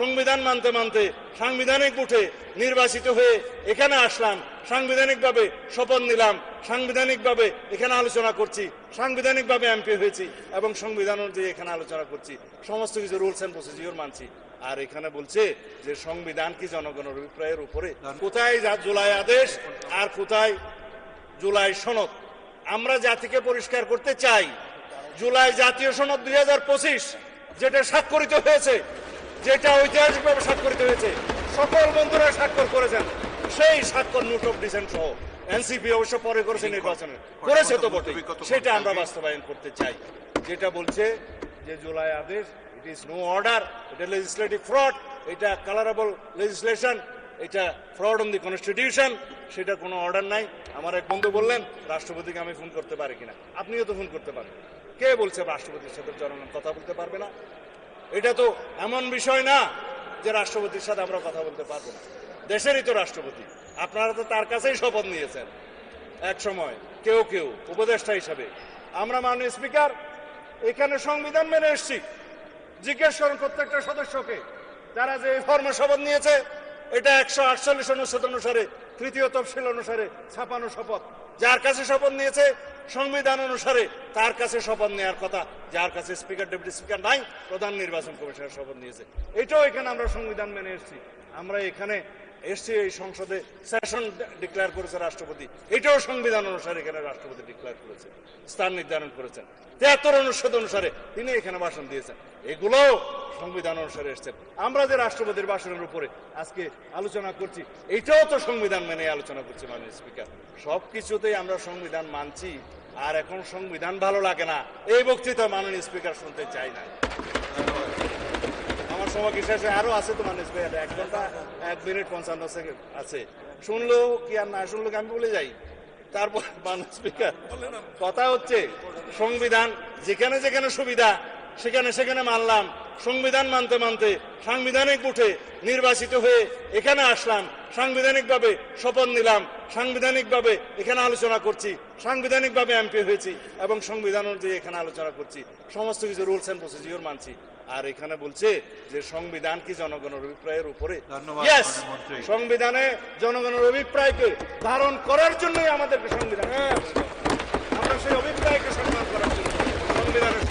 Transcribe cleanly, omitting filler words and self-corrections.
সংবিধান মানতে মানতে সাংবিধানিক উঠে নির্বাচিত হয়ে এখানে আসলাম, সাংবিধানিকভাবে শপথ নিলাম, সাংবিধানিকভাবে এখানে আলোচনা করছি, সাংবিধানিকভাবে এমপি হয়েছি এবং সংবিধান অনুযায়ী এখানে আলোচনা করছি, সমস্ত কিছু রুলস এন্ড প্রসিডিওর মানছি। আর এখানে বলছে যে সংবিধান কি জনগণের অভিপ্রায়ের উপরে? কোথায় জুলাই আদেশ আর কোথায় জুলাই সনদ? আমরা জাতিকে পরিষ্কার করতে চাই, জুলাই জাতীয় সনদ 2025 যেটা স্বাক্ষরিত হয়েছে, যেটা ঐতিহাসিকভাবে স্বাক্ষরিত হয়েছে, সকল বন্ধুরা স্বাক্ষর করেছেন, সেই স্বাক্ষর নোট অফ ডিসেন্ট সহ এনসিপি অবশ্য পরে করেছে, নির্বাচনে করেছে তো বটে, সেটা আমরা বাস্তবায়ন করতে চাই। যেটা বলছে যে জুলাই আদেশ ইট ইজ নো অর্ডার, এটা লেজিসলেটিভ ফ্রড, এটা কালারেবল লেজিসলেশন, এটা ফ্রড অন দি কনস্টিটিউশন, সেটা কোনো অর্ডার নাই। আমার এক বন্ধু বললেন রাষ্ট্রপতিকে আমি ফোন করতে পারি কিনা, আপনিও তো ফোন করতে পারেন। কে বলছে রাষ্ট্রপতির সাথে জনগণ কথা বলতে পারবে না? এটা তো এমন বিষয় না যে রাষ্ট্রপতির সাথে আমরা কথা বলতে পারবো না। দেশেরই তো রাষ্ট্রপতি, আপনারা তো তার কাছেই শপথ নিয়েছেন এক সময়, কেউ কেউ উপদেষ্টা হিসাবে। আমরা মাননীয় স্পিকার এখানে সংবিধান মেনে এসছি। জিজ্ঞেস করুন প্রত্যেকটা সদস্যকে, তারা যে ফর্মে শপথ নিয়েছে, এটা 148 অনুচ্ছেদ অনুসারে, তৃতীয় তফসিল অনুসারে ছাপানো শপথ। যার কাছে শপথ নিয়েছে সংবিধান অনুসারে তার কাছে শপথ নেওয়ার কথা। যার কাছে স্পিকার, ডেপুটি স্পিকার নাই, প্রধান নির্বাচন কমিশনের শপথ নিয়েছে। এটাও এখানে আমরা সংবিধান মেনে এসেছি। আমরা এখানে এসছি, এই সংসদে সেশন ডিক্লেয়ার করেছে রাষ্ট্রপতি, এটাও সংবিধান অনুসারে এখানে রাষ্ট্রপতি ডিক্লেয়ার করেছে, স্থান নির্ধারণ করেছেন। 73 অনুচ্ছেদ অনুসারে তিনি এখানে ভাষণ দিয়েছেন, এগুলোও সংবিধান অনুসারে এসছেন। আমরা যে রাষ্ট্রপতির ভাষণের উপরে আজকে আলোচনা করছি, এটাও তো সংবিধান মেনে আলোচনা করছি মাননীয় স্পিকার। সব কিছুতেই আমরা সংবিধান মানছি, আর এখন সংবিধান ভালো লাগে না এই বক্তৃতা মাননীয় স্পিকার শুনতে চাই না। আমার সময় কি শেষে আরো আছে তো মাননীয় স্পিকার, 1 ঘন্টা 1 মিনিট 55 সেকেন্ড আছে। শুনলেও কি আর না শুনলেও আমি বলে যাই। তারপর মাননীয় স্পিকার, কথা হচ্ছে সংবিধান যেখানে যেখানে সুবিধা সেখানে সেখানে মানলাম, সংবিধান মানতে মানতে সাংবিধানিক উঠে নির্বাচিত হয়ে এখানে আসলাম, সাংবিধানিকভাবে শপথ নিলাম, সাংবিধানিকভাবে এখানে আলোচনা করছি, সাংবিধানিকভাবে এমপি হয়েছি এবং সংবিধান অনুযায়ী এখানে আলোচনা করছি, সমস্ত কিছু রুলস এন্ড প্রসিডিওর মানছি। আর এখানে বলছে যে সংবিধান কি জনগণের অভিপ্রায়ের উপরে? ইয়েস, সংবিধানে জনগণের অভিপ্রায়কে ধারণ করার জন্যই আমাদেরকে সংবিধান, আমরা সেই অভিপ্রায়কে সম্মান করার জন্য সংবিধানের